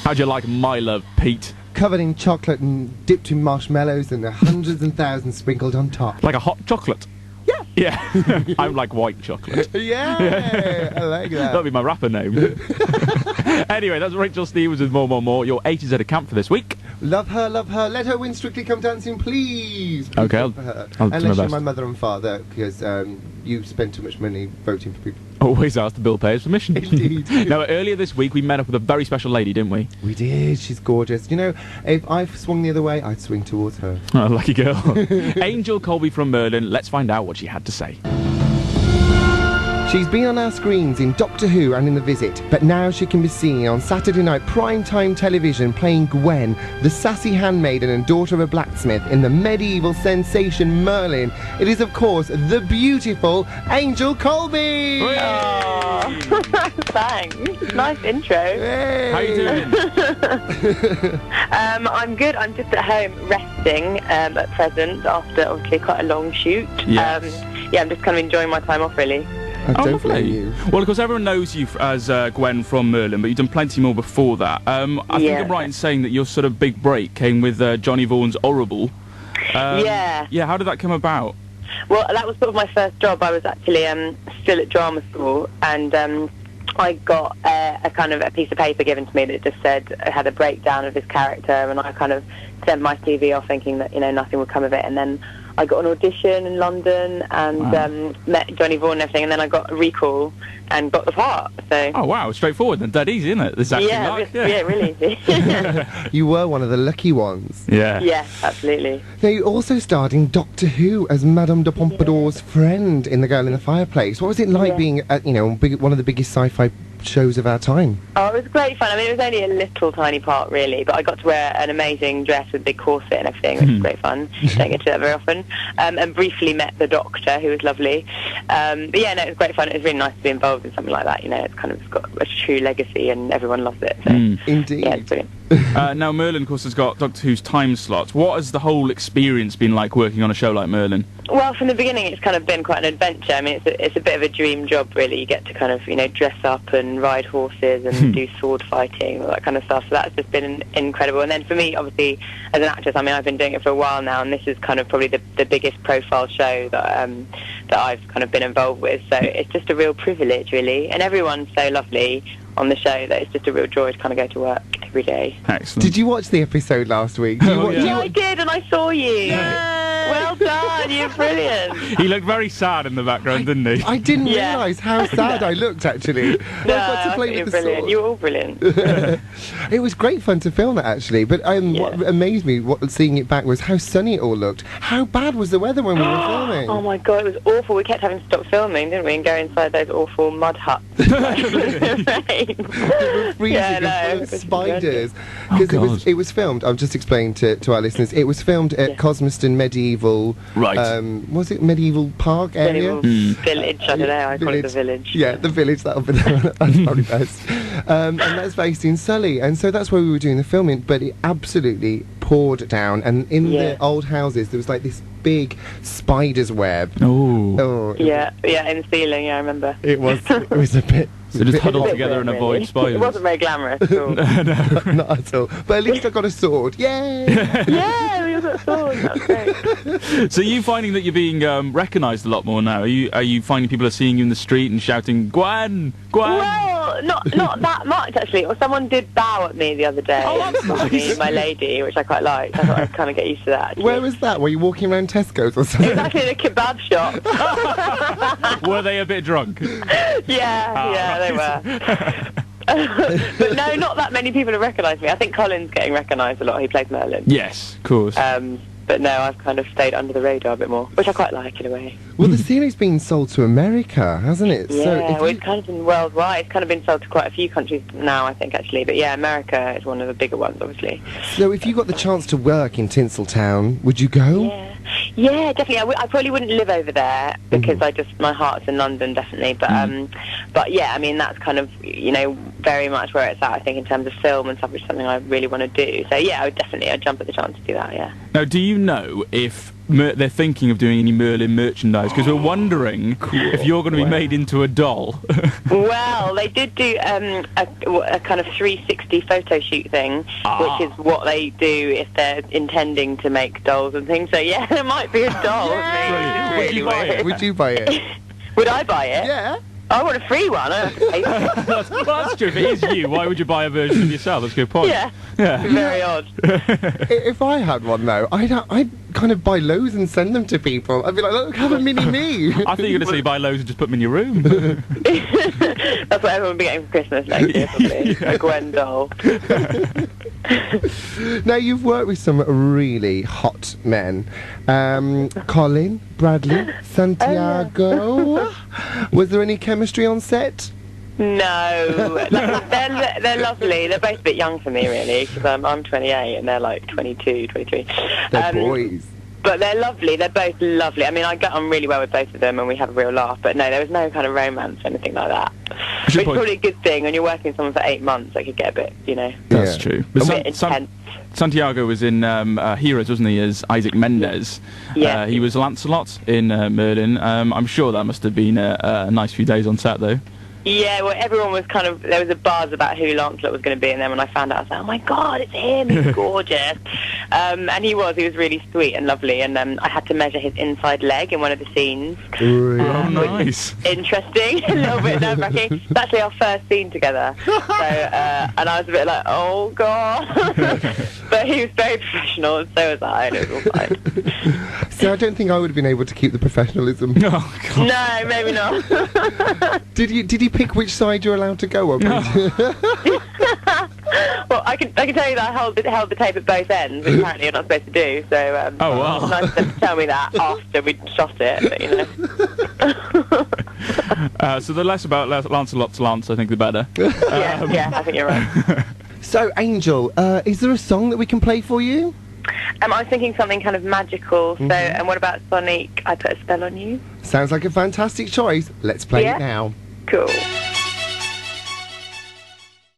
How'd you like my love, Pete? Covered in chocolate and dipped in marshmallows and hundreds and thousands sprinkled on top. Like a hot chocolate? Yeah. Yeah. I'm like white chocolate. Yeah, I like that. That'll be my rapper name. Anyway, that's Rachel Stevens with More. Your 80s at a camp for this week. Love her. Let her win Strictly Come Dancing, please. Okay, I'll, for her. I'll do my Unless you're best. my mother and father, because you spend too much money voting for people. Always ask the bill payer's permission. Indeed. Now, earlier this week, we met up with a very special lady, didn't we? We did. She's gorgeous. You know, if I swung the other way, I'd swing towards her. Oh, lucky girl. Angel Colby from Merlin. Let's find out what she had to say. She's been on our screens in Doctor Who and in The Visit, but now she can be seen on Saturday night primetime television playing Gwen, the sassy handmaiden and daughter of a blacksmith in the medieval sensation Merlin. It is, of course, the beautiful Angel Colby! Oh, thanks. Nice intro. Hey. How you doing? I'm good. I'm just at home resting at present after obviously quite a long shoot. Yes. I'm just kind of enjoying my time off, really. I don't lovely. blame you. Well, of course, everyone knows you as Gwen from Merlin, but you've done plenty more before that. I think I'm right in saying that your sort of big break came with Johnny Vaughan's Horrible. Yeah. Yeah, how did that come about? Well, that was sort of my first job. I was actually still at drama school, and I got a kind of a piece of paper given to me that just said it had a breakdown of his character, and I kind of sent my CV off thinking that, you know, nothing would come of it, and then I got an audition in London and met Johnny Vaughan and everything, and then I got a recall and got the part. So. Oh wow, straightforward and dead easy, isn't it? This acting really easy. You were one of the lucky ones. Yeah. Yeah, absolutely. Now, you also starred in Doctor Who as Madame de Pompadour's friend in The Girl in the Fireplace. What was it like being at, one of the biggest sci-fi shows of our time? Oh, it was great fun. I mean, it was only a little tiny part, really, but I got to wear an amazing dress with a big corset and everything, which was great fun. Don't get to that very often. And briefly met the Doctor, who was lovely. But yeah, no, it was great fun. It was really nice to be involved in something like that. You know, it's kind of got a true legacy and everyone loves it. So, Indeed. yeah, it's brilliant. Now, Merlin, of course, has got Doctor Who's time slots. What has the whole experience been like working on a show like Merlin? Well, from the beginning, it's kind of been quite an adventure. I mean, it's a bit of a dream job, really. You get to kind of, dress up and ride horses and do sword fighting, all that kind of stuff. So that's just been incredible. And then for me, obviously, as an actress, I mean, I've been doing it for a while now, and this is kind of probably the biggest profile show that I've kind of been involved with. So it's just a real privilege, really. And everyone's so lovely on the show that it's just a real joy to kind of go to work every day. Excellent. Did you watch the episode last week? Yeah, I did, and I saw you. Well done, you're brilliant. He looked very sad in the background, didn't he? I didn't realise how sad I looked, actually. I got to play you're with the brilliant. sword. You're all brilliant. It was great fun to film it, actually, but what amazed me seeing it back was how sunny it all looked. How bad was the weather when we were filming? Oh my god, it was awful. We kept having to stop filming, didn't we, and go inside those awful mud huts. They were freezing and full of spiders. Because it was filmed, I'll just explain to our listeners, it was filmed at Cosmoston Medieval... Right. Was it Medieval Park area? Village, I don't know, I call it the village. Yeah, the village, that'll be that's probably best. And that's based in Surrey, and so that's where we were doing the filming, but it absolutely poured down, and in the old houses there was like this big spider's web. Yeah, in the ceiling, I remember. It was a bit... So just huddle together and avoid really. spiders. It wasn't very glamorous at all. Not at all. But at least I got a sword. Yay! Yeah, we all got swords. That was great. So are you finding that you're being recognised a lot more now? Are you finding people are seeing you in the street and shouting, Gwen! Gwen! Well, not that much, actually. Or someone did bow at me the other day. Oh, that's nice. My lady, which I quite liked. I thought I'd kind of get used to that, actually. Where was that? Were you walking around Tesco's or It something? was actually in a kebab shop. Were they a bit drunk? Yeah, they were. But no, not that many people have recognised me. I think Colin's getting recognised a lot. He plays Merlin. Yes, of course. But no, I've kind of stayed under the radar a bit more, which I quite like in a way. Well, the series been sold to America, hasn't it? Yeah, it's kind of been worldwide. It's kind of been sold to quite a few countries now, I think, actually. But yeah, America is one of the bigger ones, obviously. So if you got the chance to work in Tinseltown, would you go? Yeah, definitely. I probably wouldn't live over there because my heart's in London, definitely. But yeah, I mean, that's kind of, very much where it's at, I think, in terms of film and stuff, which is something I really want to do. So yeah, I'd jump at the chance to do that, yeah. Now, do you know if they're thinking of doing any Merlin merchandise, because we're wondering if you're going to be made into a doll. Well, they did do a kind of 360 photo shoot thing, which is what they do if they're intending to make dolls and things. So yeah, there might be a doll. Yeah. Really weird. Would you buy it? Would I buy it? Yeah. I want a free one. I don't have to pay for it. Well, that's true. If it is you, why would you buy a version of yourself? That's a good point. Yeah. Yeah. Very odd. If I had one though, I'd kind of buy loads and send them to people. I'd be like, look, have a mini me. I think you're going to say buy loads and just put them in your room. That's what everyone will be getting for Christmas next year, probably. A Gwen doll. Now, you've worked with some really hot men. Colin, Bradley, Santiago. Was there any chemistry on set? No. They're lovely. They're both a bit young for me, really, because I'm 28 and they're like 22, 23. They're boys. But they're lovely. They're both lovely. I mean, I get on really well with both of them and we have a real laugh. But no, there was no kind of romance or anything like that. Which is probably a good thing. When you're working with someone for 8 months, it could get a bit, That's true. A bit intense. Santiago was in Heroes, wasn't he, as Isaac Mendez? Yeah. He was Lancelot in Merlin. I'm sure that must have been a nice few days on set, though. Yeah, well, everyone was there was a buzz about who Lancelot was going to be, and then when I found out, I was like, oh my God, it's him, he's gorgeous. And he was really sweet and lovely, and I had to measure his inside leg in one of the scenes. Oh, nice. Interesting, a little bit nerve-wracking. It's actually our first scene together, so, and I was a bit like, oh God. But he was very professional, and so was I, and it was all fine. See, I don't think I would have been able to keep the professionalism. Oh, God. No, maybe not. Did you pick which side you're allowed to go on? Well, I can tell you that I held the tape at both ends, which apparently you're not supposed to do. So oh wow! It's nice of them to tell me that after we'd shot it. But, so the less about Lancelot to Lance, I think the better. Yeah, I think you're right. So, Angel, is there a song that we can play for you? I was thinking something kind of magical. So, and what about Sonic? I Put a Spell on You. Sounds like a fantastic choice. Let's play it now. Cool.